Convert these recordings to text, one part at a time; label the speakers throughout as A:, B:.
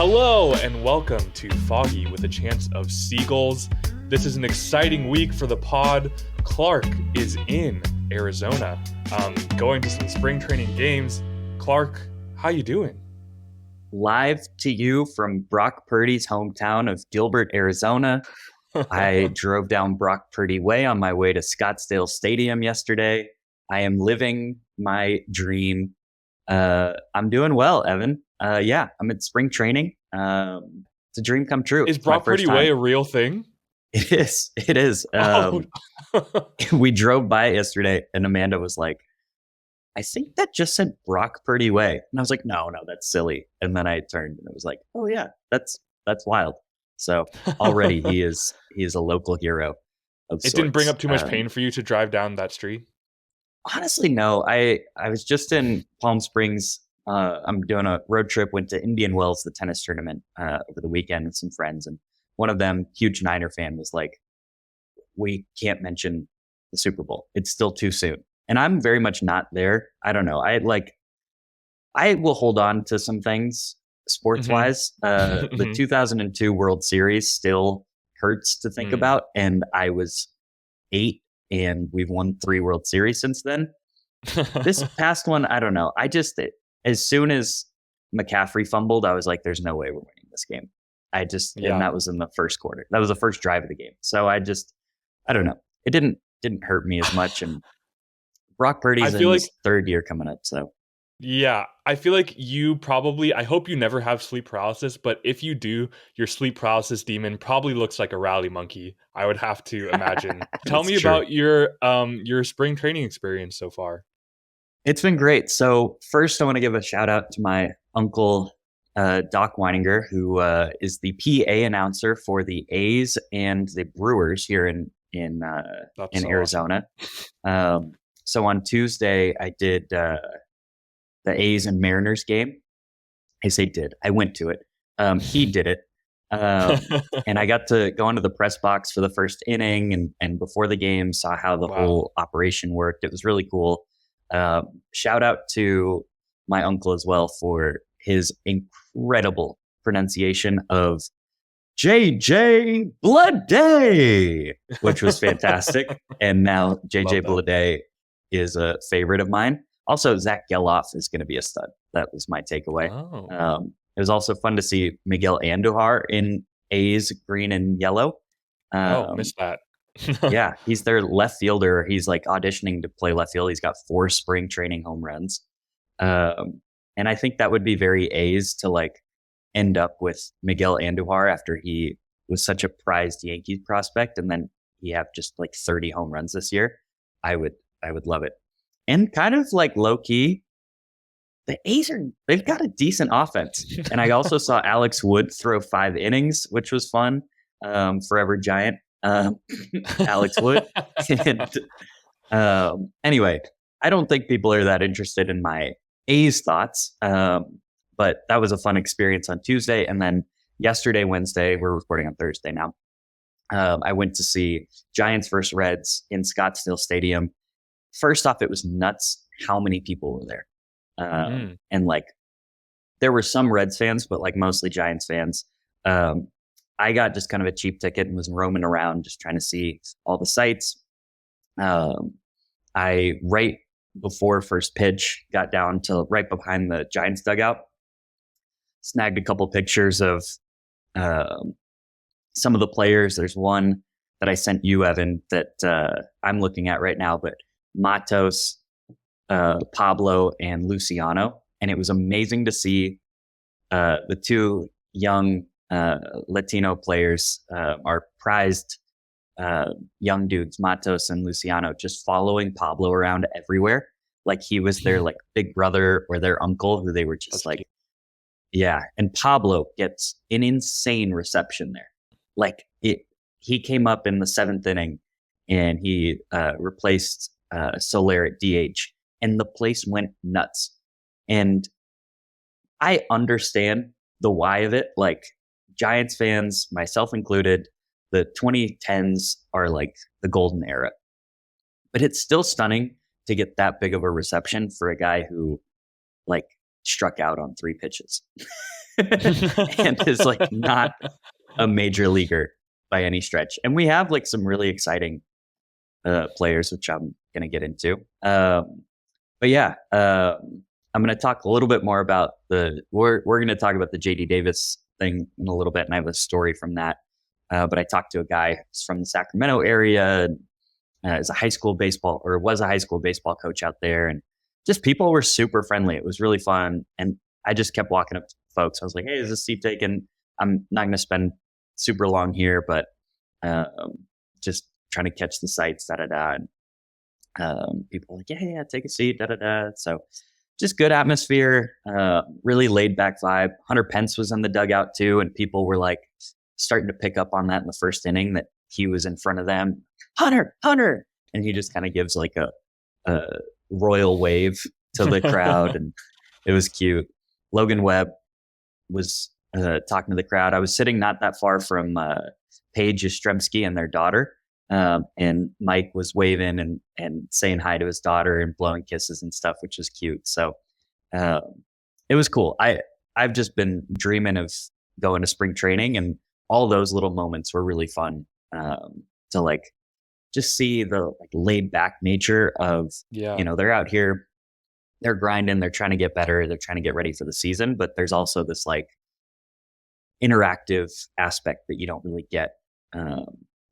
A: Hello and welcome to Foggy with a Chance of Seagulls. This is an exciting week for the pod. Clark is in Arizona, going to some spring training games. Clark, how you doing?
B: Live to you from Brock Purdy's hometown of Gilbert, Arizona. I drove down Brock Purdy Way on my way to Scottsdale Stadium yesterday. I am living my dream. I'm doing well, Evan. I'm at spring training. It's a dream come true.
A: Is
B: It's my
A: Brock
B: first
A: Purdy
B: time.
A: Way a real thing?
B: It is. It is. We drove by it yesterday, and Amanda was like, I think that just said Brock Purdy Way. And I was like, no, that's silly. And then I turned and it was like, oh yeah, that's wild. So already he is a local hero of sorts.
A: It didn't bring up too much pain for you to drive down that street?
B: Honestly, no. I was just in Palm Springs. I'm doing a road trip, went to Indian Wells, the tennis tournament, over the weekend with some friends. And one of them, huge Niner fan, was like, we can't mention the Super Bowl. It's still too soon. And I'm very much not there. I don't know. I will hold on to some things sports wise. The 2002 World Series still hurts to think about. And I was 8 and we've won 3 World Series since then. This past one, I don't know. As soon as McCaffrey fumbled, I was like, there's no way we're winning this game. And that was in the first quarter. That was the first drive of the game. So I don't know. It didn't hurt me as much. And Brock Purdy's in his third year coming up, so.
A: Yeah, I feel like I hope you never have sleep paralysis, but if you do, your sleep paralysis demon probably looks like a rally monkey, I would have to imagine. Tell me about your spring training experience so far.
B: It's been great. So first, I want to give a shout out to my uncle, Doc Weininger, who is the PA announcer for the A's and the Brewers here in Arizona. Awesome. So on Tuesday, I did the A's and Mariners game. I say did. I went to it. He did it. And I got to go into the press box for the first inning and before the game, saw how the whole operation worked. It was really cool. Shout out to my uncle as well for his incredible pronunciation of JJ Bleday, which was fantastic. And now JJ Bleday is a favorite of mine. Also, Zach Geloff is going to be a stud. That was my takeaway. It was also fun to see Miguel Andujar in A's green and yellow.
A: Missed that.
B: Yeah, he's their left fielder. He's like auditioning to play left field. He's got 4 spring training home runs. And I think that would be very A's to like end up with Miguel Andujar after he was such a prized Yankees prospect. And then he have just like 30 home runs this year. I would love it. And kind of like low key, the A's they've got a decent offense. And I also saw Alex Wood throw 5 innings, which was fun. Forever Giant, Alex Wood. And, anyway, I don't think people are that interested in my A's thoughts. But that was a fun experience on Tuesday. And then yesterday, Wednesday, we're recording on Thursday now. I went to see Giants versus Reds in Scottsdale Stadium. First off, it was nuts how many people were there. And like, there were some Reds fans, but like mostly Giants fans. I got just kind of a cheap ticket and was roaming around just trying to see all the sights. I, right before first pitch, got down to right behind the Giants dugout, snagged a couple pictures of some of the players. There's one that I sent you, Evan, that I'm looking at right now, but Matos, Pablo, and Luciano. And it was amazing to see the 2 young Latino players, our prized young dudes, Matos and Luciano, just following Pablo around everywhere. Like he was their like big brother or their uncle who they were just like, yeah. And Pablo gets an insane reception there. Like he came up in the 7th inning and he replaced Soler at DH, and the place went nuts. And I understand the why of it. Like Giants fans, myself included, the 2010s are like the golden era. But it's still stunning to get that big of a reception for a guy who like struck out on 3 pitches. and is like not a major leaguer by any stretch. And we have like some really exciting players, which I'm going to get into. But yeah, I'm going to talk a little bit more about we're going to talk about the JD Davis thing in a little bit, and I have a story from that. But I talked to a guy who's from the Sacramento area, is a high school baseball or was a high school baseball coach out there, and just people were super friendly. It was really fun, and I just kept walking up to folks. I was like, "Hey, is this seat taken?" I'm not going to spend super long here, but just trying to catch the sights, da da da. People were like, yeah, take a seat, da da da. So just good atmosphere, really laid back vibe. Hunter Pence was in the dugout too, and people were like starting to pick up on that in the first inning that he was in front of them. Hunter, Hunter, and he just kind of gives like a royal wave to the crowd, and it was cute. Logan Webb was talking to the crowd. I was sitting not that far from Paige Yastrzemski and their daughter. And Mike was waving and saying hi to his daughter and blowing kisses and stuff, which was cute. So it was cool. I've just been dreaming of going to spring training, and all those little moments were really fun to like just see the like laid back nature of, they're out here, they're grinding, they're trying to get better, they're trying to get ready for the season, but there's also this like interactive aspect that you don't really get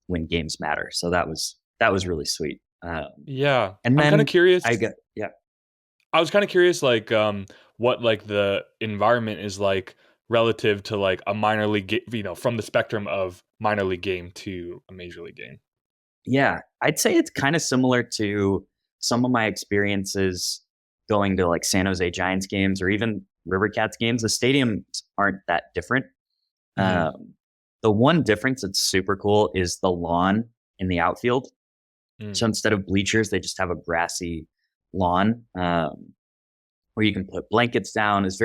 B: when games matter. So that was really sweet.
A: And
B: then
A: I'm kind of curious.
B: I
A: was kind of curious, like what like the environment is like relative to like a minor league, from the spectrum of minor league game to a major league game.
B: Yeah, I'd say it's kind of similar to some of my experiences going to like San Jose Giants games or even River Cats games. The stadiums aren't that different. Mm-hmm. The one difference that's super cool is the lawn in the outfield. So instead of bleachers, they just have a grassy lawn where you can put blankets down. It's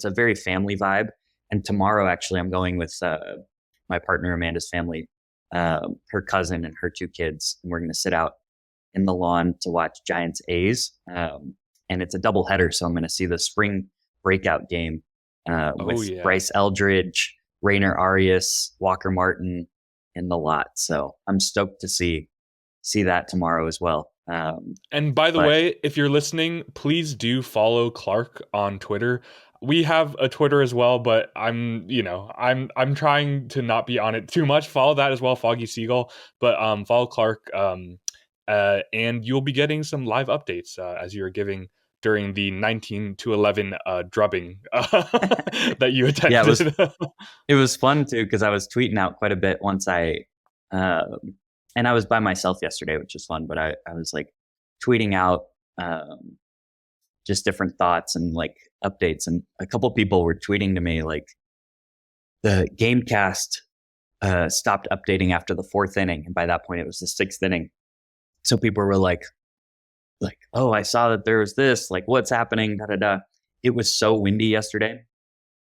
B: a very family vibe. And tomorrow, actually, I'm going with my partner Amanda's family, her cousin and her two kids, and we're going to sit out in the lawn to watch Giants A's. And it's a doubleheader, so I'm going to see the spring breakout game with Bryce Eldridge, Rainer Arias, Walker Martin in the lot. So I'm stoked to see that tomorrow as well.
A: And by the way, if you're listening, please do follow Clark on Twitter. We have a Twitter as well, but I'm trying to not be on it too much. Follow that as well, Foggy Seagull. But follow Clark, and you'll be getting some live updates as you're giving during the 19-11 drubbing that you attended.
B: Yeah, it was fun too, because I was tweeting out quite a bit once and I was by myself yesterday, which is fun, but I was like tweeting out just different thoughts and like updates, and a couple people were tweeting to me like the Gamecast stopped updating after the fourth inning, and by that point it was the sixth inning. So people were like, oh, I saw that there was this, like, what's happening? Da da da. It was so windy yesterday.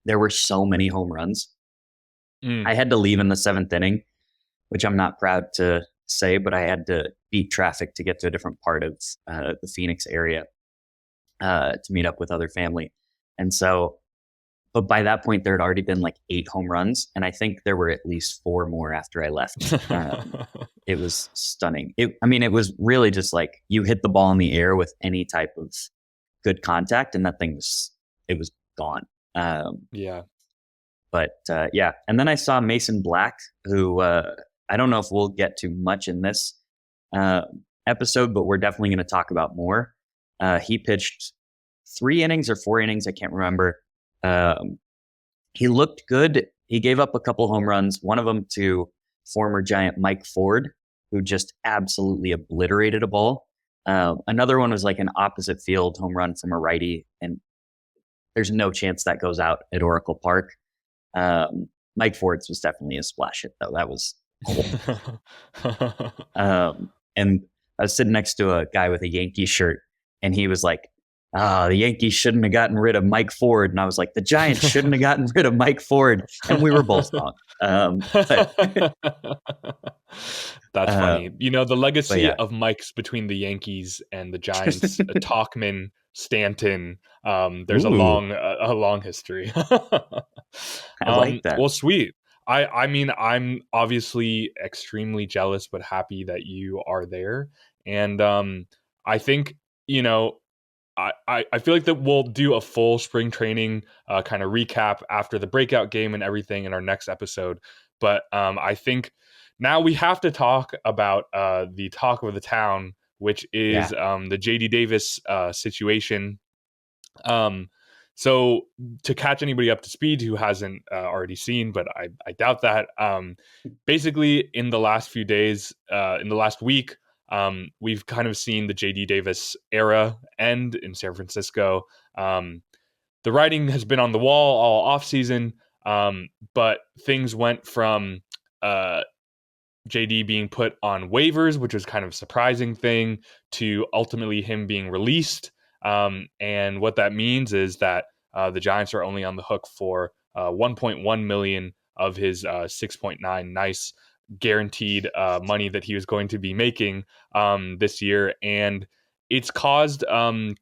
B: There were so many home runs. I had to leave in the seventh inning, which I'm not proud to say, but I had to beat traffic to get to a different part of the Phoenix area to meet up with other family. And so, but by that point, there had already been like 8 home runs, and I think there were at least 4 more after I left. It was stunning. It was really just like you hit the ball in the air with any type of good contact, and that thing was gone. But and then I saw Mason Black, who I don't know if we'll get to much in this episode, but we're definitely going to talk about more. He pitched 3 innings or 4 innings, I can't remember. He looked good. He gave up a couple home runs, one of them to former Giant Mike Ford, who just absolutely obliterated a ball. Another one was like an opposite field home run from a righty, and there's no chance that goes out at Oracle Park. Mike Ford's was definitely a splash hit, though. That was cool. And I was sitting next to a guy with a Yankee shirt, and he was like, the Yankees shouldn't have gotten rid of Mike Ford. And I was like, the Giants shouldn't have gotten rid of Mike Ford. And we were both wrong.
A: That's funny. The legacy of Mikes between the Yankees and the Giants, Talkman, Stanton, there's a long history.
B: I like that.
A: Well, sweet. I mean, I'm obviously extremely jealous, but happy that you are there. And I think, you know, I feel like that we'll do a full spring training kind of recap after the breakout game and everything in our next episode. But I think now we have to talk about the talk of the town, which
B: Yeah.
A: is the JD Davis situation. Um, so to catch anybody up to speed who hasn't already seen, but I doubt that. Basically, in the last few days, in the last week, we've kind of seen the JD Davis era end in San Francisco. Um, the writing has been on the wall all off season, but things went from uh, JD being put on waivers, which was kind of a surprising thing, to ultimately him being released. And what that means is that the Giants are only on the hook for 1.1 million of his 6.9 nice guaranteed money that he was going to be making this year. And it's caused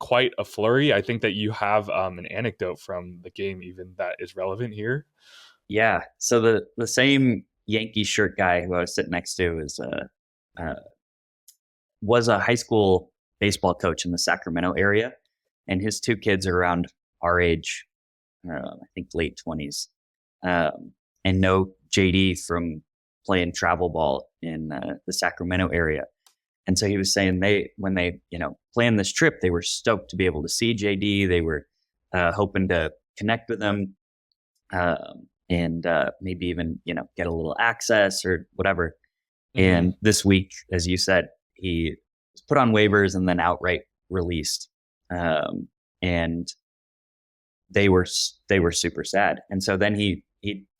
A: quite a flurry. I think that you have an anecdote from the game even that is relevant here.
B: Yeah. So the same Yankee shirt guy who I was sitting next to uh, was a high school baseball coach in the Sacramento area, and his two kids are around our age, I think late 20s, and know JD from playing travel ball in the Sacramento area. And so he was saying when they planned this trip, they were stoked to be able to see JD. They were hoping to connect with him, and maybe even get a little access or whatever.
A: Mm-hmm.
B: And this week, as you said, he was put on waivers and then outright released. And they were super sad. And so then he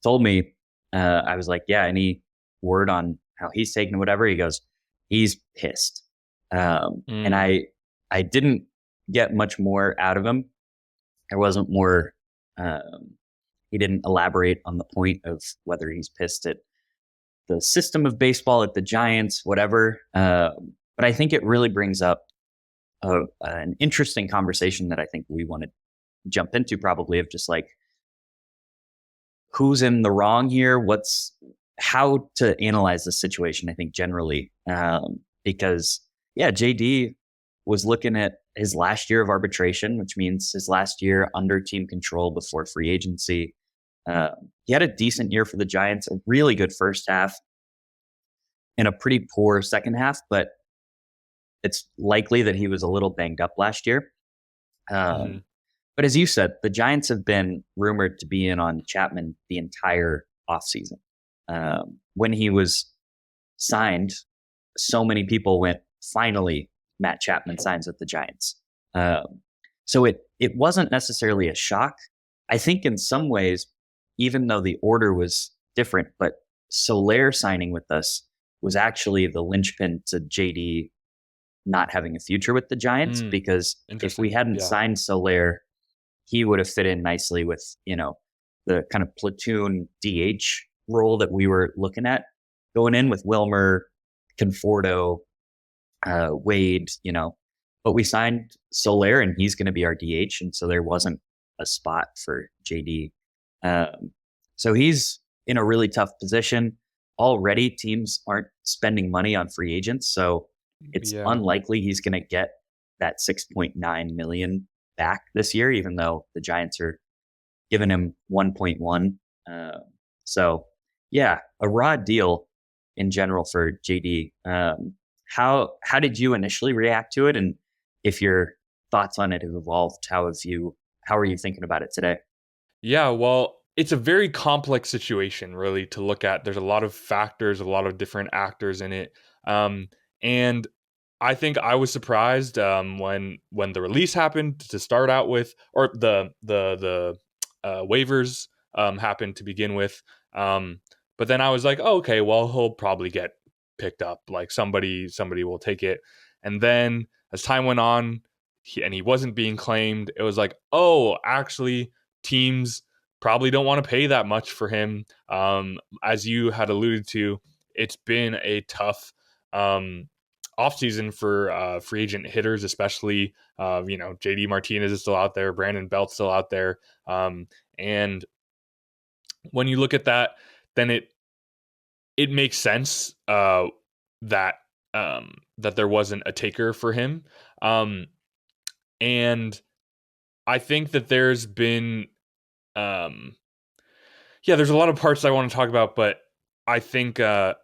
B: told me, I was like, yeah, any word on how he's taking whatever? He goes, he's pissed. And
A: Mm,
B: I didn't get much more out of him. There wasn't more. He didn't elaborate on the point of whether he's pissed at the system of baseball, at the Giants, whatever. But I think it really brings up an interesting conversation that I think we want to jump into, probably, of just like who's in the wrong here, what's how to analyze the situation. I think generally, because yeah, JD was looking at his last year of arbitration, which means his last year under team control before free agency. He had a decent year for the Giants, a really good first half, and a pretty poor second half, but it's likely that he was a little banged up last year.
A: mm-hmm.
B: Um, but as you said, the Giants have been rumored to be in on Chapman the entire offseason. When he was signed, so many people went, finally, Matt Chapman signs with the Giants. Um, so it wasn't necessarily a shock. I think in some ways, even though the order was different, but Soler signing with us was actually the linchpin to JD not having a future with the Giants,
A: Mm,
B: because if we
A: interesting.
B: hadn't
A: Yeah.
B: signed Soler, he would have fit in nicely with, the kind of platoon DH role that we were looking at going in with Wilmer, Conforto, Wade, but we signed Soler and he's going to be our DH. And so there wasn't a spot for JD. Um, so he's in a really tough position. Already, teams aren't spending money on free agents. So it's
A: Yeah.
B: unlikely he's going to get that 6.9 million back this year, even though the Giants are giving him 1.1. So yeah, a raw deal in general for JD. How did you initially react to it, and if your thoughts on it have evolved, how are you thinking about it today?
A: Yeah, well, it's a very complex situation, really, to look at. There's a lot of factors, a lot of different actors in it. And I think I was surprised when the release happened to start out with, or the waivers happened to begin with. Um, but then I was like, oh, okay, well, he'll probably get picked up. Like somebody will take it. And then as time went on, and he wasn't being claimed, it was like, oh, actually, teams probably don't want to pay that much for him. As you had alluded to, it's been a tough offseason for free agent hitters, especially. JD Martinez is still out there, Brandon Belt's still out there. And when you look at that, then it makes sense that that there wasn't a taker for him. Um, and I think that there's been um, yeah, there's a lot of parts I want to talk about, but I think kind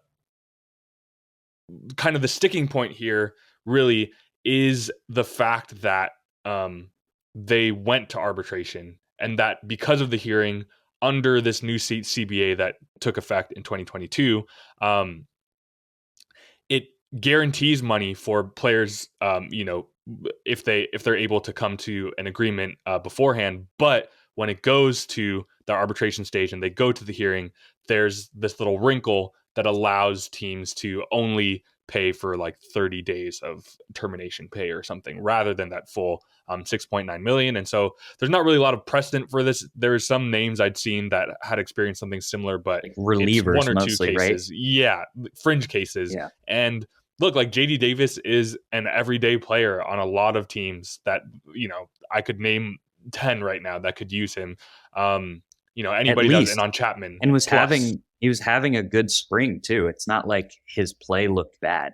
A: of the sticking point here really is the fact that they went to arbitration, and that because of the hearing under this new CBA that took effect in 2022, um, it guarantees money for players, if they're able to come to an agreement beforehand. But when it goes to the arbitration stage and they go to the hearing, there's this little wrinkle that allows teams to only pay for like 30 days of termination pay or something rather than that full 6.9 million. And so there's not really a lot of precedent for this. There's some names I'd seen that had experienced something similar, but
B: Like
A: it's one
B: relievers
A: or two
B: mostly, right?
A: cases. Yeah, fringe cases.
B: Yeah.
A: And look, like JD Davis is an everyday player on a lot of teams that, I could name 10 right now that could use him.
B: At
A: Anybody does. And
B: least.
A: on Chapman
B: And
A: plus.
B: he was having a good spring too. It's not like his play looked bad.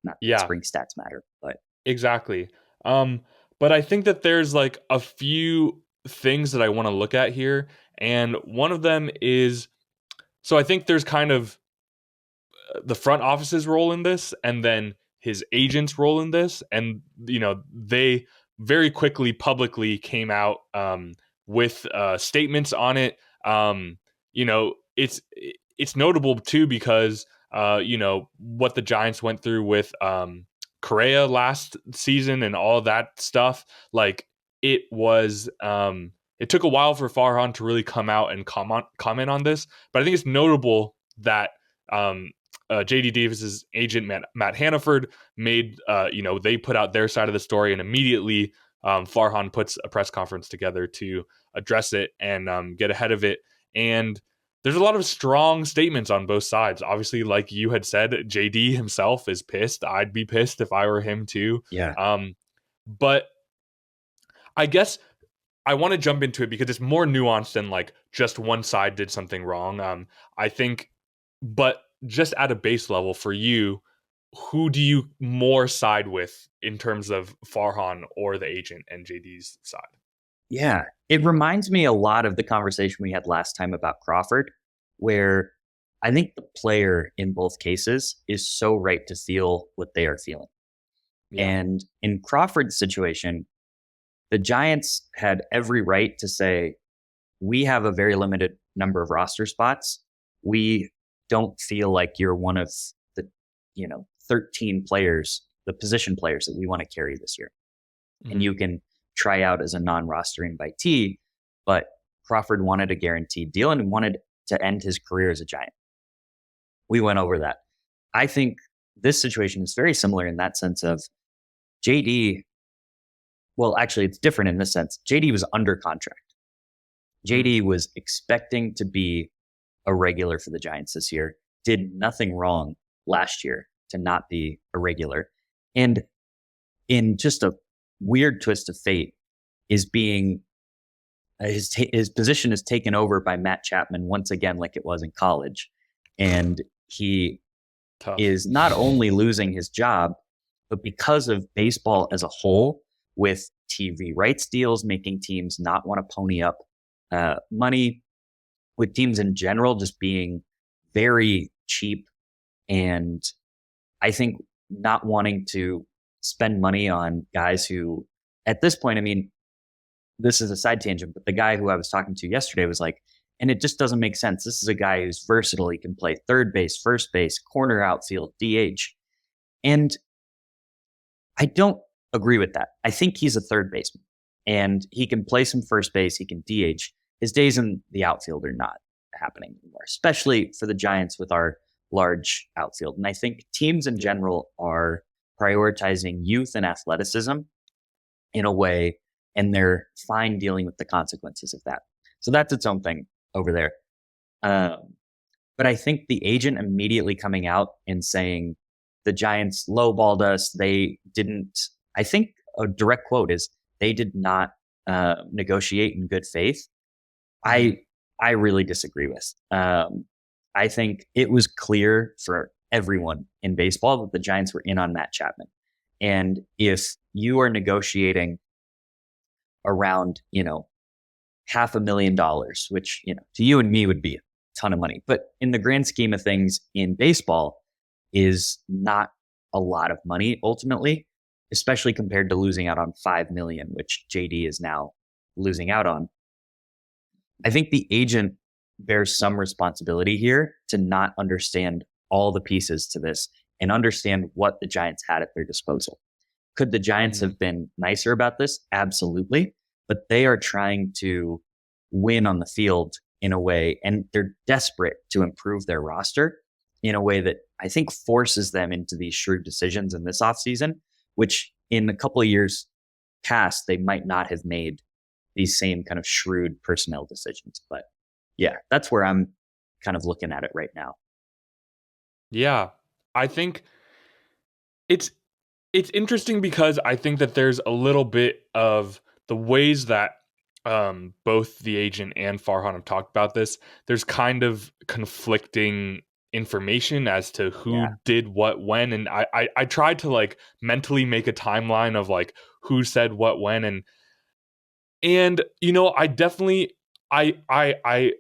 B: Not that
A: Yeah,
B: spring stats matter, but
A: exactly. Um, but I think that there's like a few things that I want to look at here. And one of them is, so I think there's kind of the front office's role in this, and then his agent's role in this. And they very quickly publicly came out with statements on it. It's notable too because what the Giants went through with Correa last season and all that stuff. Like, it was it took a while for Farhan to really come out and comment on this, but I think it's notable that um, JD Davis's agent Matt Hannaford made they put out their side of the story, and immediately Farhan puts a press conference together to address it and get ahead of it. And there's a lot of strong statements on both sides. Obviously, like you had said, JD himself is pissed. I'd be pissed if I were him too.
B: yeah.
A: But I guess I want to jump into it because it's more nuanced than like just one side did something wrong. I think, but just at a base level for you, who do you more side with in terms of Farhan or the agent and JD's side?
B: Yeah. It reminds me a lot of the conversation we had last time about Crawford, where I think the player in both cases is so right to feel what they are feeling.
A: Yeah.
B: And in Crawford's situation, the Giants had every right to say, we have a very limited number of roster spots. We don't feel like you're one of the, 13 players, the position players that we want to carry this year.
A: Mm-hmm.
B: And you can try out as a non-roster invitee, but Crawford wanted a guaranteed deal and wanted to end his career as a Giant. We went over that. I think this situation is very similar in that sense of JD. Well, actually, it's different in this sense. JD was under contract. JD was expecting to be a regular for the Giants this year, did nothing wrong last year to not be a regular. And in just a weird twist of fate, is being his position is taken over by Matt Chapman once again, like it was in college. And he
A: Tough.
B: is not only losing his job, but because of baseball as a whole, with TV rights deals making teams not want to pony up money, with teams in general just being very cheap, and I think not wanting to spend money on guys who, at this point, I mean, this is a side tangent, but the guy who I was talking to yesterday was like, and it just doesn't make sense. This is a guy who's versatile. He can play third base, first base, corner outfield, DH. And I don't agree with that. I think he's a third baseman and he can play some first base. He can DH. His days in the outfield are not happening anymore, especially for the Giants with our large outfield. And I think teams in general are prioritizing youth and athleticism in a way, and they're fine dealing with the consequences of that. So that's its own thing over there. But I think the agent immediately coming out and saying the Giants lowballed us. They didn't, I think a direct quote is, they did not negotiate in good faith. I I really disagree with. I think it was clear for everyone in baseball that the Giants were in on Matt Chapman. And if you are negotiating around, $500,000, which, to you and me would be a ton of money, but in the grand scheme of things in baseball is not a lot of money ultimately, especially compared to losing out on 5 million, which JD is now losing out on. I think the agent bears some responsibility here to not understand all the pieces to this and understand what the Giants had at their disposal. Could the Giants
A: Mhm.
B: have been nicer about this? Absolutely. But they are trying to win on the field in a way, and they're desperate to improve their roster in a way that I think forces them into these shrewd decisions in this offseason, which in a couple of years past, they might not have made these same kind of shrewd personnel decisions. But yeah, that's where I'm kind of looking at it right now.
A: Yeah. I think it's it's interesting because I think that there's a little bit of the ways that both the agent and Farhan have talked about this. There's kind of conflicting information as to who
B: Yeah.
A: did what when, and I tried to like mentally make a timeline of like who said what when, and I definitely I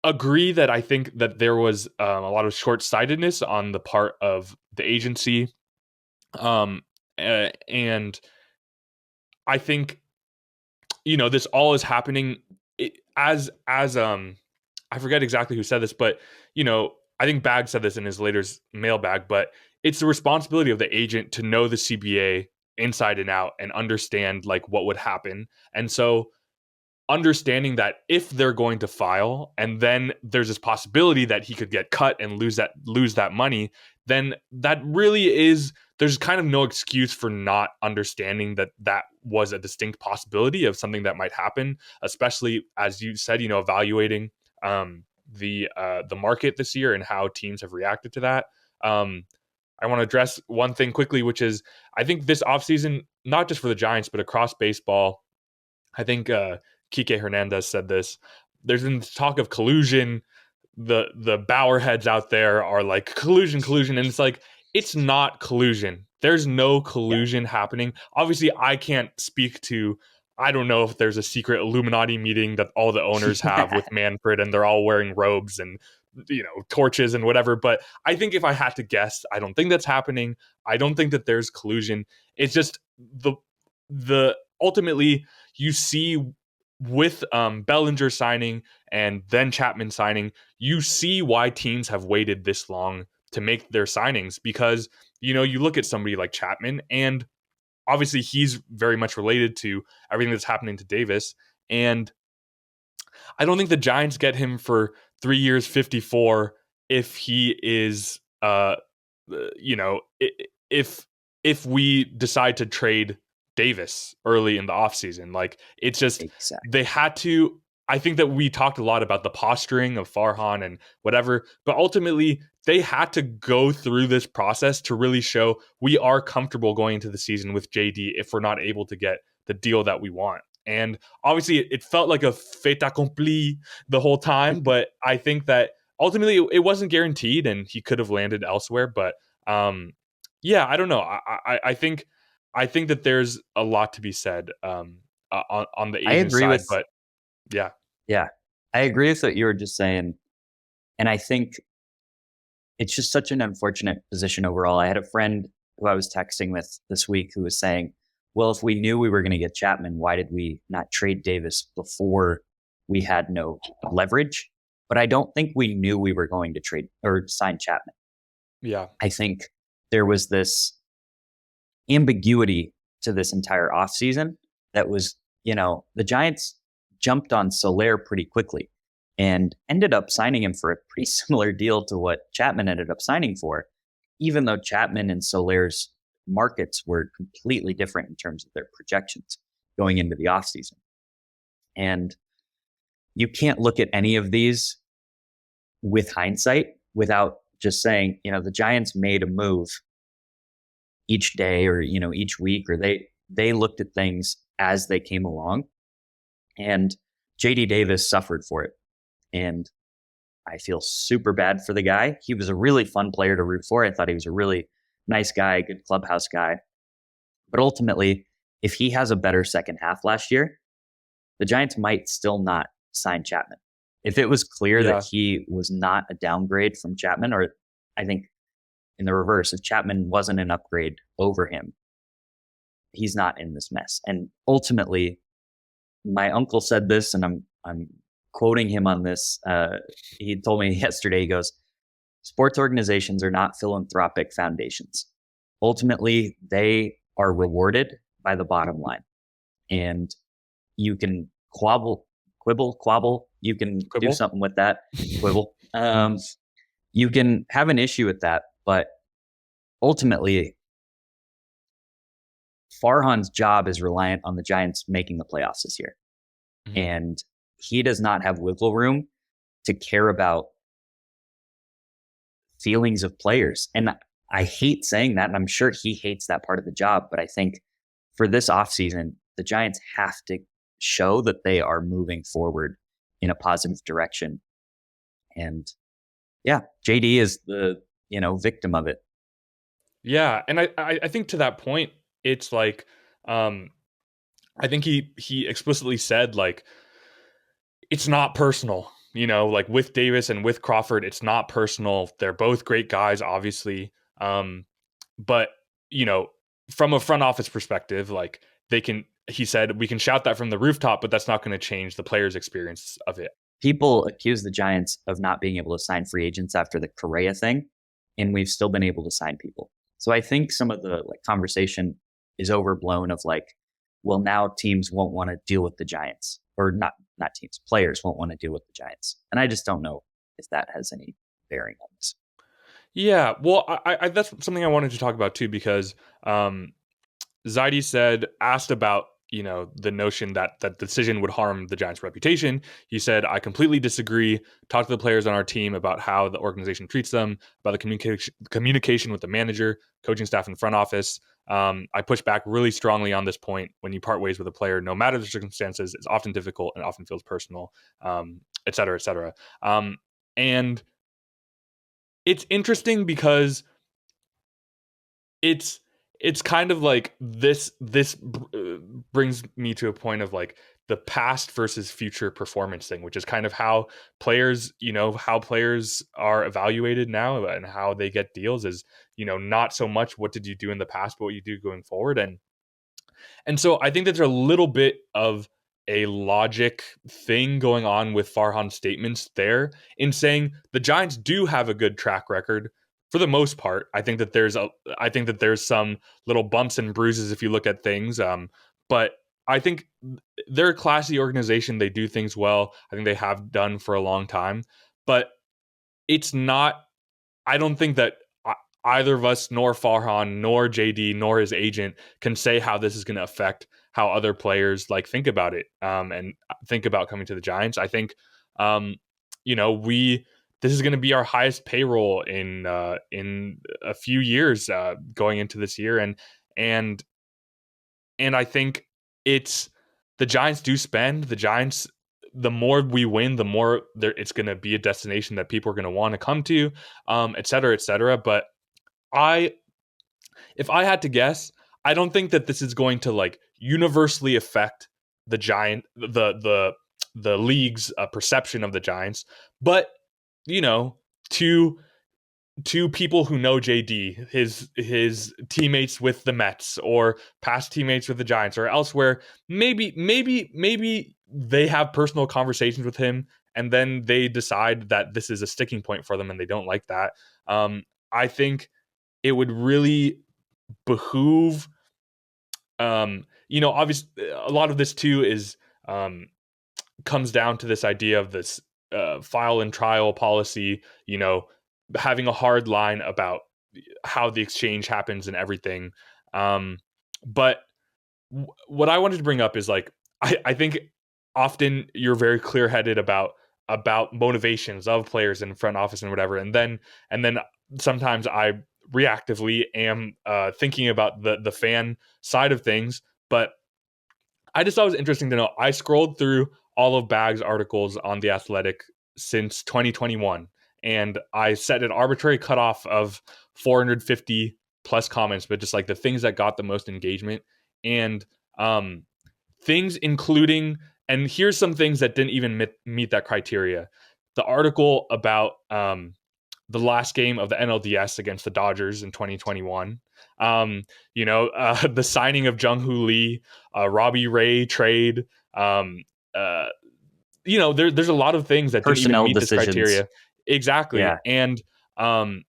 A: agree that I think that there was a lot of short sightedness on the part of the agency, um, and I think this all is happening as I forget exactly who said this, but I think Bag said this in his latest mailbag, but it's the responsibility of the agent to know the CBA inside and out and understand like what would happen. And so understanding that if they're going to file and then there's this possibility that he could get cut and lose that money, then that really is there's kind of no excuse for not understanding that that was a distinct possibility of something that might happen, especially as you said, evaluating the market this year and how teams have reacted to that. I want to address one thing quickly, which is I think this offseason, not just for the Giants, but across baseball, I think Kike Hernandez said this. There's been talk of collusion. The Bauer heads out there are like collusion, and it's like it's not collusion. There's no
B: Yeah.
A: collusion happening. Obviously, I can't speak to. I don't know if there's a secret Illuminati meeting that all the owners have with Manfred, and they're all wearing robes and torches and whatever. But I think if I had to guess, I don't think that's happening. I don't think that there's collusion. It's just the ultimately you see with Bellinger signing and then Chapman signing, you see why teams have waited this long to make their signings because you look at somebody like Chapman and obviously he's very much related to everything that's happening to Davis, and I don't think the Giants get him for 3 years 54 if he is if we decide to trade Davis early in the offseason. Like it's just
B: Exactly.
A: they had to. I think that we talked a lot about the posturing of Farhan and whatever, but ultimately they had to go through this process to really show we are comfortable going into the season with JD if we're not able to get the deal that we want. And obviously it felt like a fait accompli the whole time, but I think that ultimately it wasn't guaranteed and he could have landed elsewhere. But yeah, I don't know. I think that there's a lot to be said on the
B: I
A: agent
B: agree
A: side,
B: with,
A: but yeah.
B: yeah, I agree with what you were just saying. And I think it's just such an unfortunate position overall. I had a friend who I was texting with this week who was saying, well, if we knew we were going to get Chapman, why did we not trade Davis before we had no leverage? But I don't think we knew we were going to trade or sign Chapman.
A: Yeah.
B: I think there was this ambiguity to this entire offseason that was, the Giants jumped on Soler pretty quickly and ended up signing him for a pretty similar deal to what Chapman ended up signing for, even though Chapman and Soler's markets were completely different in terms of their projections going into the offseason. And you can't look at any of these with hindsight without just saying, the Giants made a move each day or each week, or they looked at things as they came along. And JD Davis suffered for it. And I feel super bad for the guy. He was a really fun player to root for. I thought he was a really nice guy, good clubhouse guy. But ultimately, if he has a better second half last year, the Giants might still not sign Chapman. If it was clear that
A: Yeah.
B: he was not a downgrade from Chapman, or I think in the reverse, if Chapman wasn't an upgrade over him, he's not in this mess. And ultimately, my uncle said this, and I'm quoting him on this. He told me yesterday. He goes, "Sports organizations are not philanthropic foundations. Ultimately, they are rewarded by the bottom line, and you can quibble. You can do
A: Quibble.
B: something with that, quibble. You can have an issue with that, but ultimately, Farhan's job is reliant on the Giants making the playoffs this year.
A: Mhm.
B: And he does not have wiggle room to care about feelings of players. And I hate saying that, and I'm sure he hates that part of the job, but I think for this offseason, the Giants have to show that they are moving forward in a positive direction. And yeah, JD is the, victim of it.
A: Yeah, and I think to that point, it's like, I think he explicitly said like it's not personal. Like with Davis and with Crawford, it's not personal. They're both great guys, obviously. But you know, from a front office perspective, like they can. He said we can shout that from the rooftop, but that's not going to change the players' experience of it.
B: People accuse the Giants of not being able to sign free agents after the Correa thing, and we've still been able to sign people. So I think some of the conversation is overblown of well, now teams won't want to deal with the Giants, or not teams, players won't want to deal with the Giants, and I just don't know if that has any bearing on this.
A: Yeah, well, I that's something I wanted to talk about too because Zaidi asked about the notion that that decision would harm the Giants' reputation. He said, "I completely disagree. Talk to the players on our team about how the organization treats them, about the communication with the manager, coaching staff, and front office. I push back really strongly on this point. When you part ways with a player, no matter the circumstances, it's often difficult and often feels personal, et cetera, et cetera." And it's interesting because it's it's kind of like this brings me to a point of like the past versus future performance thing, which is kind of how players are evaluated now and how they get deals is not so much what did you do in the past but what you do going forward. And so I think that there's a little bit of a logic thing going on with Farhan's statements there in saying the Giants do have a good track record for the most part. I think that there's some little bumps and bruises if you look at things. But I think they're a classy organization. They do things well. I think they have done for a long time. But it's not I don't think that either of us, nor Farhan, nor JD, nor his agent, can say how this is going to affect how other players think about it and think about coming to the Giants. I think, we this is going to be our highest payroll in a few years going into this year, and and I think it's the Giants do spend the Giants. The more we win, the more it's going to be a destination that people are going to want to come to, et cetera, et cetera. But I, if I had to guess, I don't think that this is going to universally affect the league's perception of the Giants. But you know, to people who know JD, his teammates with the Mets or past teammates with the Giants or elsewhere, maybe they have personal conversations with him and then they decide that this is a sticking point for them and they don't like that. I think it would really behoove obviously a lot of this too is comes down to this idea of this file and trial policy, having a hard line about how the exchange happens and everything. But what I wanted to bring up is I think often you're very clear headed about motivations of players in front office and whatever, and then sometimes I reactively am thinking about the fan side of things. But I just thought it was interesting to know. I scrolled through all of Bag's articles on The Athletic since 2021. And I set an arbitrary cutoff of 450 plus comments, but just like the things that got the most engagement. And things including, and here's some things that didn't even meet that criteria. The article about the last game of the NLDS against the Dodgers in 2021. The signing of Jung Hoo Lee, Robbie Ray trade. Uh, there's a lot of things that didn't even
B: Personnel
A: meet this
B: decisions.
A: criteria. Exactly.
B: Yeah.
A: Um,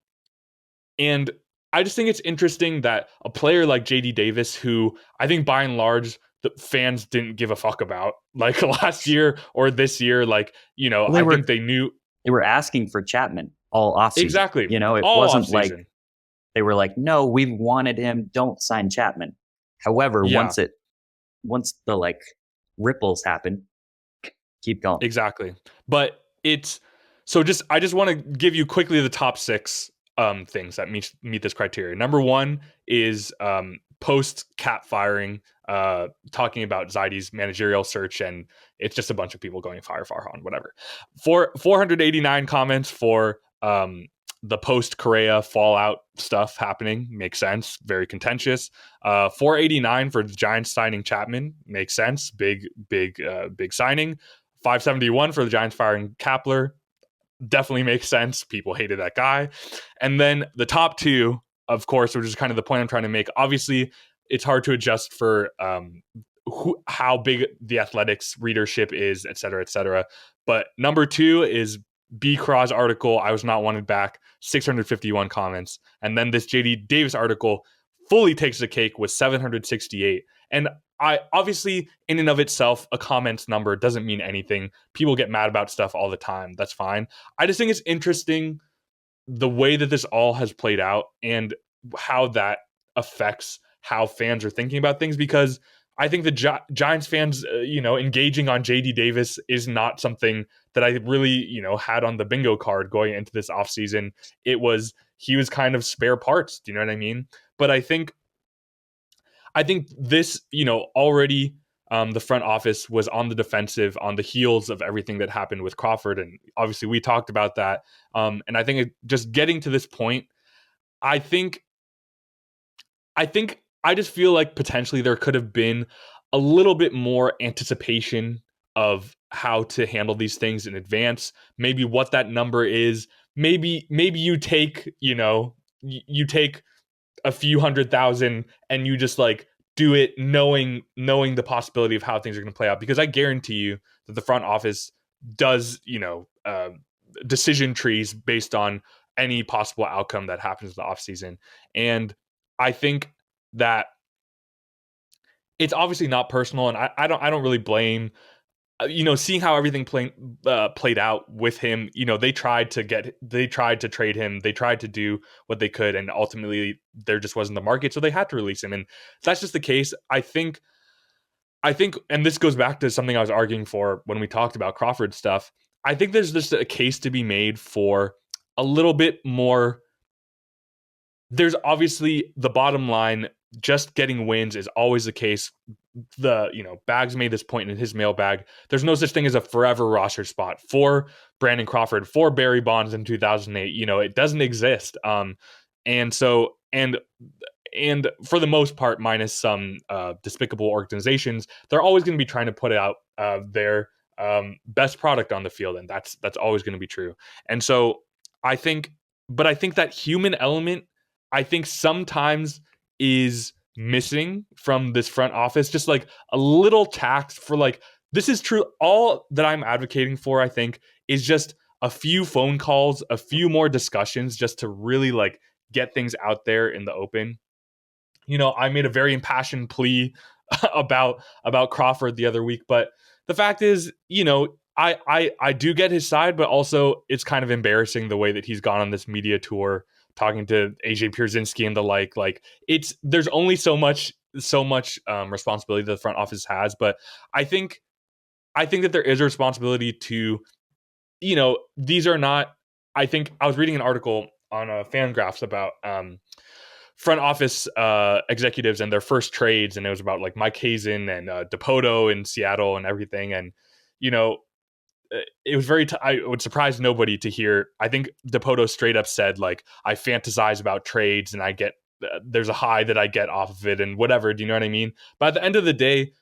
A: and I just think it's interesting that a player like JD Davis, who I think by and large the fans didn't give a fuck about, like last year or this year, like,
B: Well,
A: I think they knew
B: they were asking for Chapman all offseason.
A: exactly
B: It
A: all
B: wasn't like
A: offseason.
B: they were like, no, we've wanted him. Don't sign Chapman. However,
A: Yeah,
B: once the like ripples happen, keep going.
A: exactly. But I just want to give you quickly the top 6 things that meet this criteria. Number 1 is post cap firing, talking about Zaidi's managerial search, and it's just a bunch of people going fire Farhan, whatever. 489 comments for the post Correa fallout stuff happening, makes sense. Very contentious. 489 for the Giants signing Chapman, makes sense. Big signing. 571 for the Giants firing Kapler, definitely makes sense. People hated that guy. And then the top 2, of course, which is kind of the point I'm trying to make. Obviously, it's hard to adjust for how big the Athletics readership is, et cetera, et cetera. But number 2 is B. Craw's article, I Was Not Wanted Back, 651 comments. And then this JD Davis article fully takes the cake with 768. And I obviously, in and of itself, a comments number doesn't mean anything. People get mad about stuff all the time. That's fine. I just think it's interesting the way that this all has played out and how that affects how fans are thinking about things, because I think the Giants fans, engaging on JD Davis is not something that I really, had on the bingo card going into this offseason. He was kind of spare parts. Do you know what I mean? But I think this, already the front office was on the defensive on the heels of everything that happened with Crawford. And obviously we talked about that. And I think just getting to this point, I think I just feel like potentially there could have been a little bit more anticipation of how to handle these things in advance. Maybe what that number is. Maybe you take, you take a few 100,000 and you just like do it knowing the possibility of how things are going to play out, because I guarantee you that the front office does decision trees based on any possible outcome that happens in the offseason. And I think that it's obviously not personal, and I don't really blame seeing how everything played out with him. They tried to trade him. They tried to do what they could, and ultimately there just wasn't the market, so they had to release him. And that's just the case. I think, and this goes back to something I was arguing for when we talked about Crawford stuff. I think there's just a case to be made for a little bit more. There's obviously the bottom line. Just getting wins is always the case. Bags made this point in his mailbag. There's no such thing as a forever roster spot for Brandon Crawford, for Barry Bonds in 2008. It doesn't exist. And so, and for the most part, minus some despicable organizations, they're always going to be trying to put out their best product on the field, and that's always going to be true. And so, I think that human element, I think sometimes is missing from this front office, just like a little tact for like, this is true. All that I'm advocating for, I think, is just a few phone calls, a few more discussions, just to really like get things out there in the open. I made a very impassioned plea about Crawford the other week, but the fact is, I do get his side, but also it's kind of embarrassing the way that he's gone on this media tour talking to AJ Pierzynski and the like. Like, there's only so much responsibility that the front office has, but I think that there is a responsibility to, these are not. I think I was reading an article on Fangraphs about front office executives and their first trades, and it was about like Mike Hazen and Depoto in Seattle and everything. And it was very. I would surprise nobody to hear. I think Dipoto straight up said like, I fantasize about trades and I get there's a high that I get off of it and whatever. Do you know what I mean? But at the end of the day,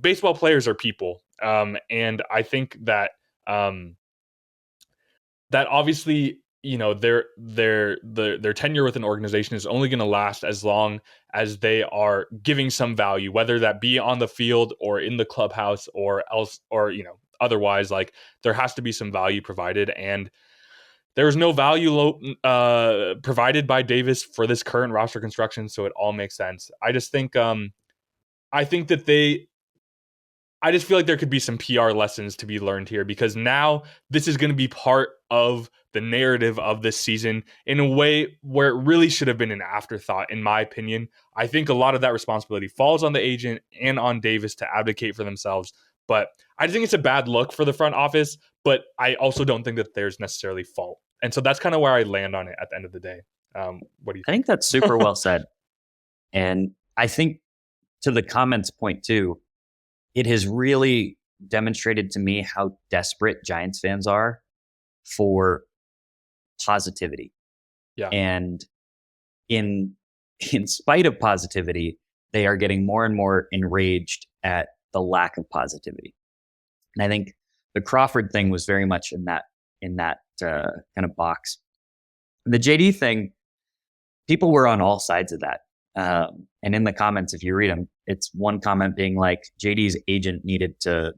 A: baseball players are people, and I think that that obviously their tenure with an organization is only going to last as long as they are giving some value, whether that be on the field or in the clubhouse or else, or otherwise. Like, there has to be some value provided, and there was no value provided by Davis for this current roster construction, so it all makes sense. I think that I just feel like there could be some PR lessons to be learned here, because now this is going to be part of the narrative of this season in a way where it really should have been an afterthought, in my opinion. I think a lot of that responsibility falls on the agent and on Davis to advocate for themselves. But I think it's a bad look for the front office, but I also don't think that there's necessarily fault. And so that's kind of where I land on it at the end of the day. What do you
B: I
A: think?
B: think that's super well said. And I think to the comments point too, it has really demonstrated to me how desperate Giants fans are for positivity.
A: Yeah.
B: And in in spite of positivity, they are getting more and more enraged at the lack of positivity. And I think the Crawford thing was very much in that kind of box. The JD thing, people were on all sides of that. And in the comments, if you read them, it's one comment being like, JD's agent needed to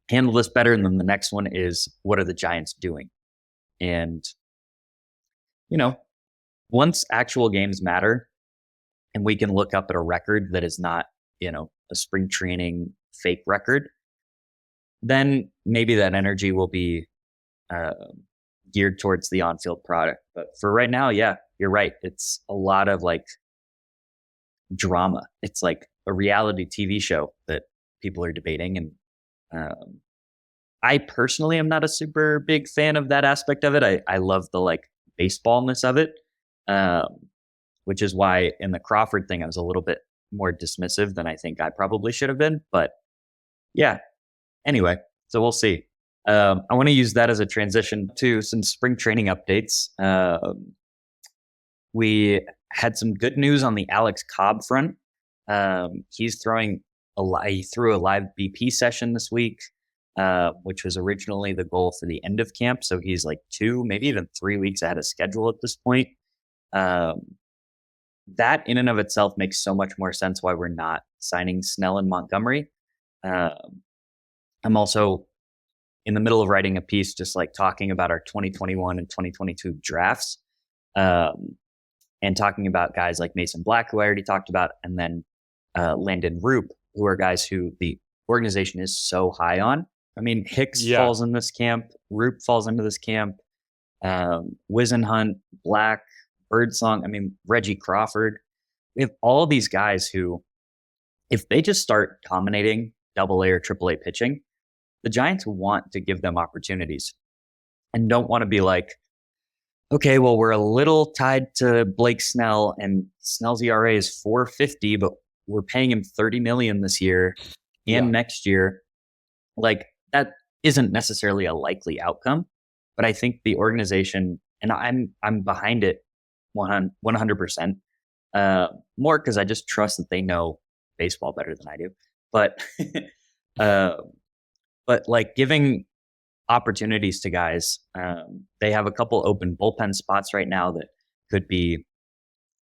B: handle this better. And then the next one is, what are the Giants doing? And, once actual games matter and we can look up at a record that is not, a spring training fake record, then maybe that energy will be geared towards the on-field product. But for right now, yeah, you're right. It's a lot of like drama. It's like a reality TV show that people are debating. And I personally am not a super big fan of that aspect of it. I love the like baseballness of it, which is why in the Crawford thing, I was a little bit more dismissive than I think I probably should have been. But yeah, anyway, so we'll see. I want to use that as a transition to some spring training updates. We had some good news on the Alex Cobb front. He threw a live BP session this week, which was originally the goal for the end of camp. So he's like 2, maybe even 3 weeks ahead of schedule at this point. That in and of itself makes so much more sense why we're not signing Snell and Montgomery. I'm also in the middle of writing a piece just like talking about our 2021 and 2022 drafts, and talking about guys like Mason Black, who I already talked about, and then Landon Roop, who are guys who the organization is so high on. I mean, Hicks falls in this camp. Roop falls into this camp. Wisenhunt, Black, Birdsong. I mean, Reggie Crawford. We have all these guys who, if they just start dominating AA or AAA pitching, the Giants want to give them opportunities and don't want to be like, okay, well, we're a little tied to Blake Snell, and Snell's ERA is 4.50, but we're paying him $30 million this year and next year. Like, that isn't necessarily a likely outcome, but I think the organization, and I'm behind it 100%, more because I just trust that they know baseball better than I do. But but like giving opportunities to guys. They have a couple open bullpen spots right now that could be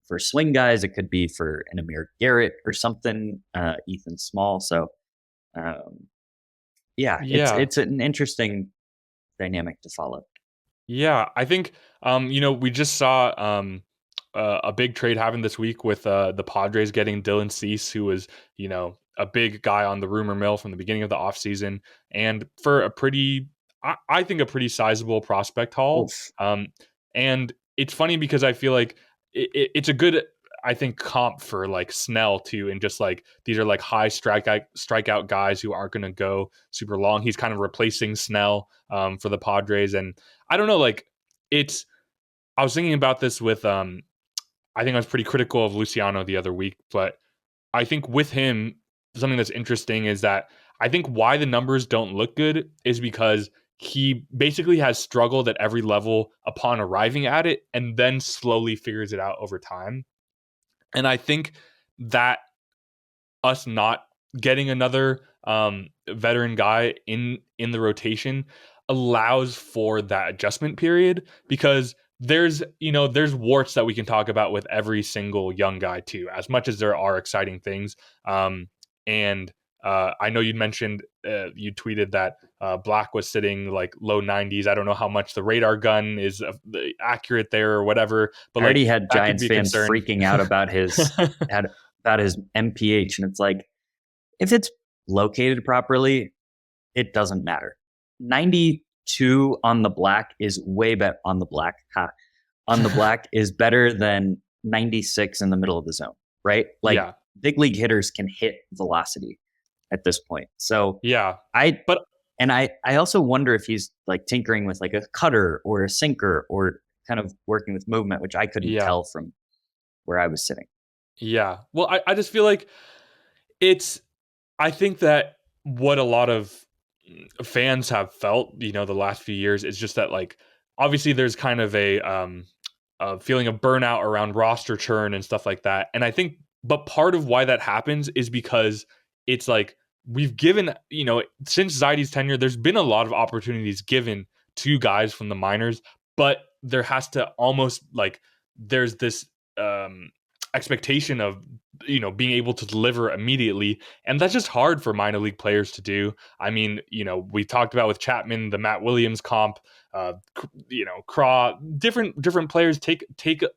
B: for swing guys. It could be for an Amir Garrett or something, Ethan Small. So, it's an interesting dynamic to follow.
A: Yeah, I think we just saw a big trade happen this week with the Padres getting Dylan Cease, who was a big guy on the rumor mill from the beginning of the offseason, and for a pretty, I think, a pretty sizable prospect haul. And it's funny because I feel like it's a good, I think, comp for like Snell too, and just like these are like high strikeout guys who aren't going to go super long. He's kind of replacing Snell for the Padres, and I don't know, like I was thinking about this with I think I was pretty critical of Luciano the other week, but I think with him, something that's interesting is that I think why the numbers don't look good is because he basically has struggled at every level upon arriving at it and then slowly figures it out over time. And I think that us not getting another veteran guy in the rotation allows for that adjustment period, because there's warts that we can talk about with every single young guy too, as much as there are exciting things. And I know you'd mentioned, you tweeted that Black was sitting like low 90s. I don't know how much the radar gun is accurate there or whatever, but
B: I
A: like
B: already had
A: that could
B: Giants
A: be a
B: fans
A: concern.
B: freaking out about his MPH, and it's like, if it's located properly, it doesn't matter. 92 on the black is way better on the black. On the black is better than 96 in the middle of the zone, right? Like,
A: Yeah.
B: big league hitters can hit velocity at this point. So
A: Yeah.
B: I
A: But
B: and I also wonder if he's like tinkering with like a cutter or a sinker or kind of working with movement, which I couldn't
A: yeah.
B: tell from where I was sitting.
A: Yeah. Well, I just feel like it's, I think that what a lot of fans have felt, the last few years is just that, like, obviously there's kind of a feeling of burnout around roster churn and stuff like that. And I think, but part of why that happens is because it's like we've given, since Zaidi's tenure, there's been a lot of opportunities given to guys from the minors, but there has to almost like, there's this um expectation of being able to deliver immediately, and that's just hard for minor league players to do. I mean, we talked about with Chapman, the Matt Williams comp, Craw, different players take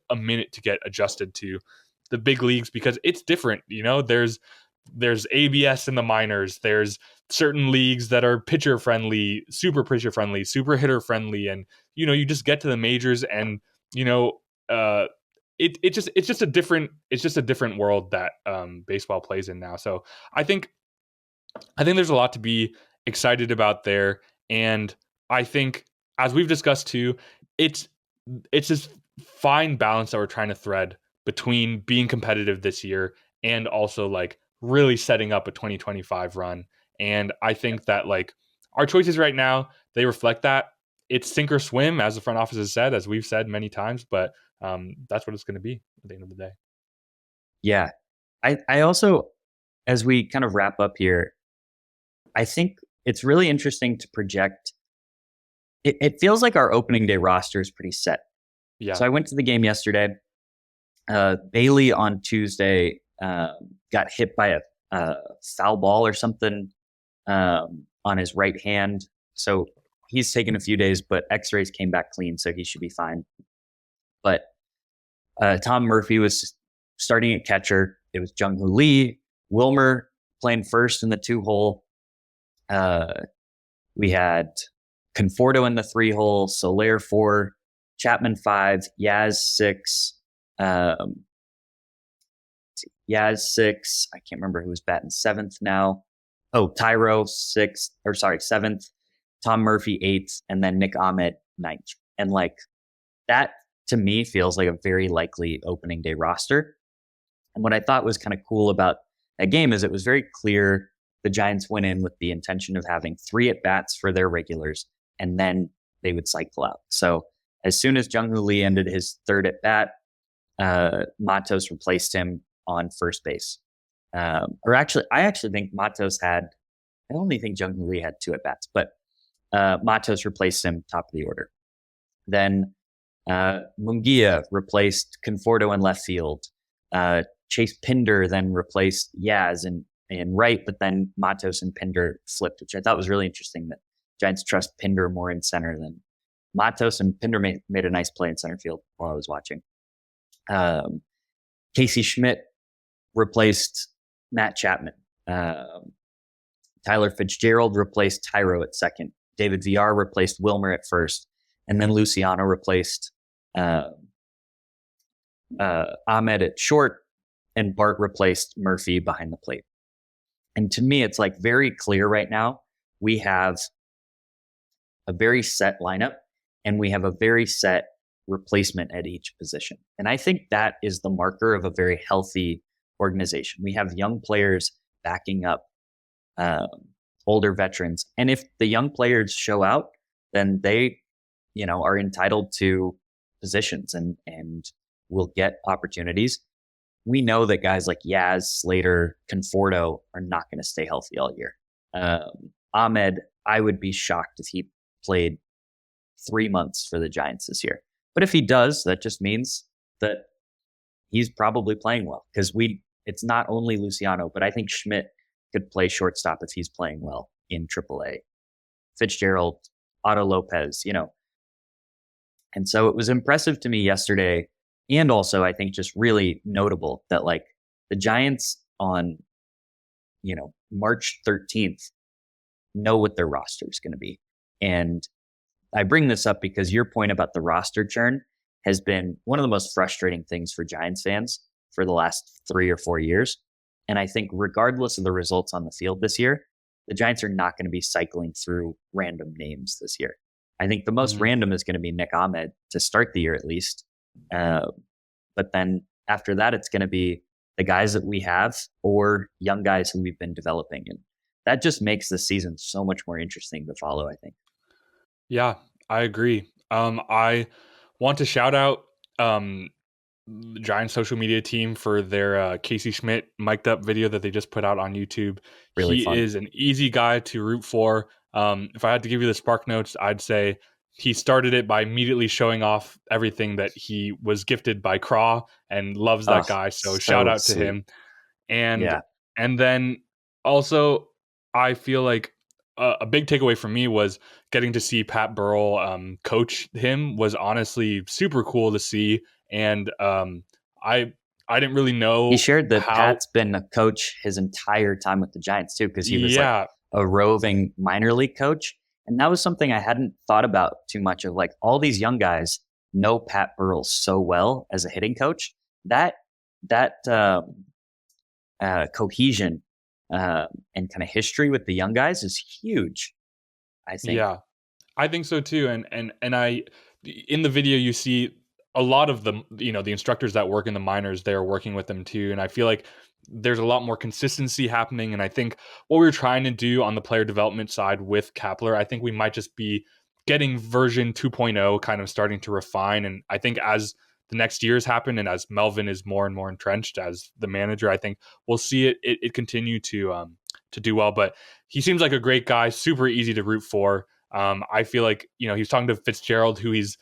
A: a minute to get adjusted to the big leagues, because it's different. There's ABS in the minors, there's certain leagues that are pitcher friendly, super hitter friendly, and you just get to the majors, and you know uh it's just a different world that baseball plays in now. So I think there's a lot to be excited about there. And I think, as we've discussed too, it's this fine balance that we're trying to thread between being competitive this year and also like really setting up a 2025 run. And I think that like our choices right now, they reflect that. It's sink or swim, as the front office has said, as we've said many times, but that's what it's going to be at the end of the day.
B: Yeah. I also, as we kind of wrap up here, I think it's really interesting to project. It feels like our opening day roster is pretty set.
A: Yeah.
B: So I went to the game yesterday. Bailey on Tuesday got hit by a foul ball or something on his right hand. So he's taken a few days, but x-rays came back clean, so he should be fine. But Tom Murphy was starting at catcher. It was Jung-Hoo Lee. Wilmer playing first in the 2-hole. We had Conforto in the 3-hole, Soler 4, Chapman 5, Yaz 6, Yaz 6. I can't remember who was batting 7th now. Oh, Tyro 7th, Tom Murphy 8th, and then Nick Ahmed 9th. And like that to me feels like a very likely opening day roster. And what I thought was kind of cool about that game is it was very clear the Giants went in with the intention of having 3 at-bats for their regulars, and then they would cycle out. So as soon as Jung-Hoo Lee ended his 3rd at-bat, Matos replaced him on first base. I actually think Matos had, I only think Jung-Hoo Lee had 2 at-bats, but Matos replaced him top of the order. Then Munguia replaced Conforto in left field. Chase Pinder then replaced Yaz in right, but then Matos and Pinder flipped, which I thought was really interesting, that Giants trust Pinder more in center than Matos, and Pinder made a nice play in center field while I was watching. Casey Schmidt replaced Matt Chapman. Tyler Fitzgerald replaced Tyro at second. David Villar replaced Wilmer at first. And then Luciano replaced Ahmed at short, and Bart replaced Murphy behind the plate. And to me, it's like very clear right now. We have a very set lineup, and we have a very set replacement at each position. And I think that is the marker of a very healthy organization. We have young players backing up older veterans. And if the young players show out, then they, are entitled to positions and will get opportunities. We know that guys like Yaz, Slater, Conforto are not going to stay healthy all year. Ahmed, I would be shocked if he played 3 months for the Giants this year. But if he does, that just means that he's probably playing well, because it's not only Luciano, but I think Schmidt could play shortstop if he's playing well in AAA. Fitzgerald, Otto Lopez, And so it was impressive to me yesterday. And also, I think just really notable that like the Giants on, March 13th know what their roster is going to be. And I bring this up because your point about the roster churn has been one of the most frustrating things for Giants fans for the last 3 or 4 years. And I think regardless of the results on the field this year, the Giants are not going to be cycling through random names this year. I think the most random is going to be Nick Ahmed to start the year at least. But then after that, it's going to be the guys that we have or young guys who we've been developing. And that just makes the season so much more interesting to follow, I think.
A: Yeah, I agree. I want to shout out the Giants social media team for their Casey Schmidt mic'd up video that they just put out on YouTube.
B: Really
A: He
B: fun.
A: is an easy guy to root for. If I had to give you the spark notes, I'd say he started it by immediately showing off everything that he was gifted by Craw and loves that guy. So shout out to
B: sweet.
A: him. And
B: Yeah.
A: and then also I feel like a big takeaway for me was getting to see Pat Burrell coach him was honestly super cool to see. And I didn't really
B: He
A: know
B: shared that
A: how.
B: Pat's been a coach his entire time with the Giants too, because he was like
A: Yeah,
B: a roving minor league coach. And that was something I hadn't thought about too much of. Like all these young guys know Pat Burrell so well as a hitting coach. That cohesion and kind of history with the young guys is huge, I think.
A: yeah, I think so too. And I in the video you see a lot of the instructors that work in the minors, they're working with them too. And I feel like there's a lot more consistency happening. And I think what we were trying to do on the player development side with Kapler, I think we might just be getting version 2.0 kind of starting to refine. And I think as the next years happen and as Melvin is more and more entrenched as the manager, I think we'll see it continue to do well. But he seems like a great guy, super easy to root for. I feel like, he was talking to Fitzgerald, who he's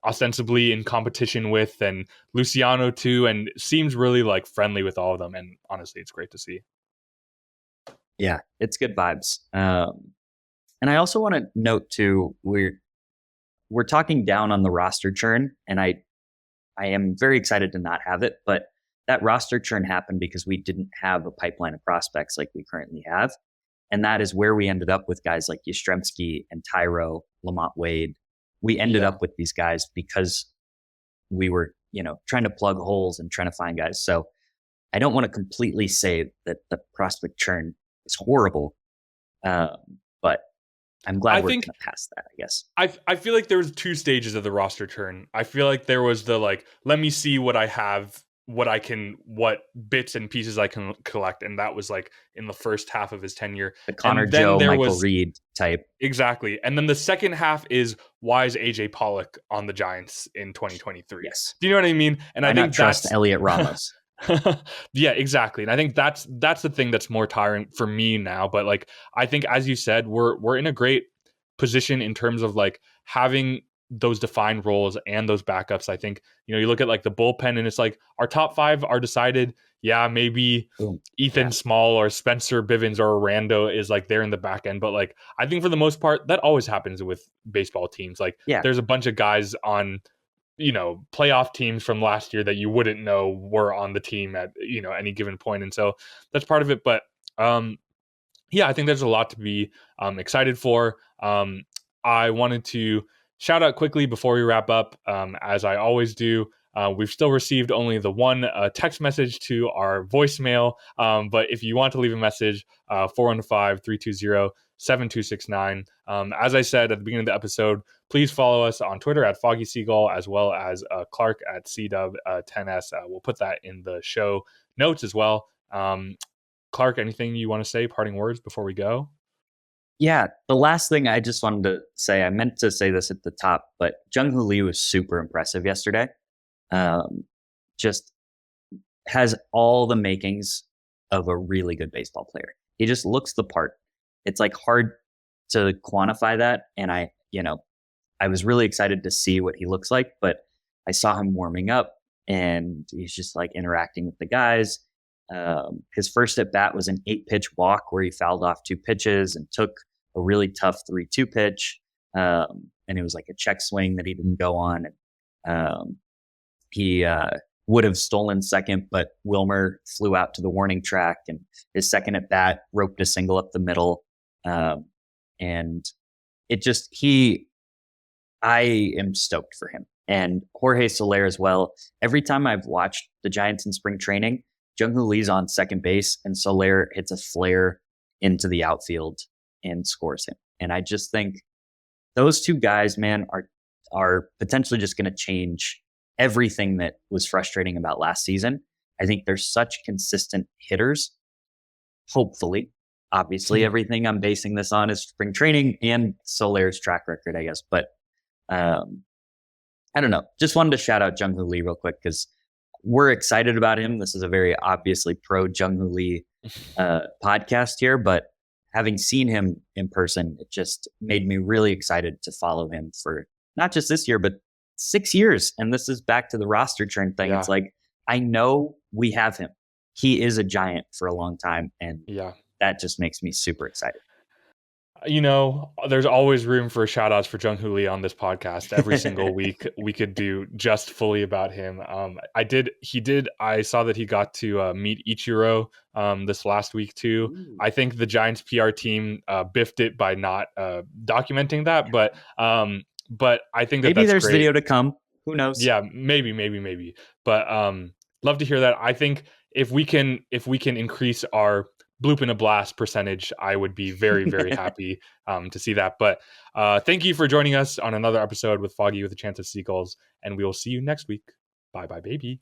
A: ostensibly in competition with, and Luciano too, and seems really like friendly with all of them. And honestly, it's great to see.
B: Yeah, it's good vibes. And I also want to note too, we're talking down on the roster churn, and I am very excited to not have it, but that roster churn happened because we didn't have a pipeline of prospects like we currently have. And that is where we ended up with guys like Yastrzemski and Tyro, Lamont Wade. We ended up with these guys because we were, trying to plug holes and trying to find guys. So I don't want to completely say that the prospect churn is horrible, but I'm glad we're kind of past that, I guess.
A: I feel like there was 2 stages of the roster turn. I feel like there was the let me see what I have, what bits and pieces I can collect, and that was like in the first half of his tenure.
B: The Connor
A: and then
B: Joe,
A: there
B: Michael
A: was,
B: Reed type.
A: Exactly. And then the second half is, why is AJ Pollock on the Giants in 2023?
B: Yes.
A: Do you know what I mean? And
B: Why
A: I think
B: not trust Elliot Ramos?
A: Yeah, exactly. And I think that's the thing that's more tiring for me now. But I think, as you said, we're in a great position in terms of having those defined roles and those backups. I think, you look at the bullpen, and it's our top 5 are decided. Yeah, maybe Ethan Small or Spencer Bivens or Rando is there in the back end. But I think for the most part, that always happens with baseball teams. There's a bunch of guys on playoff teams from last year that you wouldn't know were on the team at any given point. And so that's part of it. But yeah, I think there's a lot to be excited for. I wanted to shout out quickly before we wrap up, as I always do. We've still received only the one text message to our voicemail. But if you want to leave a message, 415-320-7269. As I said at the beginning of the episode, please follow us on Twitter at Foggy Seagull, as well as Clark at CW10S. We'll put that in the show notes as well. Clark, anything you want to say, parting words before we go?
B: Yeah, the last thing I just wanted to say, I meant to say this at the top, but Jung Hoo Lee was super impressive yesterday. Um, just has all the makings of a really good baseball player. He just looks the part. It's like hard to quantify that. And I was really excited to see what he looks like, but I saw him warming up and he's just like interacting with the guys. His first at bat was an 8 pitch walk where he fouled off 2 pitches and took a really tough 3-2 pitch. And it was like a check swing that he didn't go on. He would have stolen second, but Wilmer flew out to the warning track, and his second at bat roped a single up the middle. And it just, I am stoked for him. And Jorge Soler as well. Every time I've watched the Giants in spring training, Jung Hoo Lee's on second base, and Soler hits a flare into the outfield and scores him. And I just think those two guys, man, are potentially just going to change everything that was frustrating about last season. I think they're such consistent hitters. Hopefully, obviously, everything I'm basing this on is spring training and Soler's track record, I guess. But I don't know. Just wanted to shout out Jung Hoo Lee real quick because we're excited about him. This is a very obviously pro Jung Hoo Lee podcast here, but having seen him in person, it just made me really excited to follow him for not just this year, but 6 years. And this is back to the roster churn thing.
A: Yeah.
B: It's like, I know we have him. He is a Giant for a long time. And that just makes me super excited.
A: There's always room for shout outs for Jung Hoo Lee on this podcast. Every single week we could do just fully about him. I saw that he got to meet Ichiro this last week too. Ooh. I think the Giants PR team biffed it by not documenting that, but I think
B: maybe
A: that's
B: there's
A: great.
B: video to come. Who knows?
A: Yeah, maybe. But love to hear that. I think if we can increase our bloop in a blast percentage, I would be very, very happy to see that. But thank you for joining us on another episode with Foggy with a Chance of Seagulls, and we will see you next week. Bye, baby.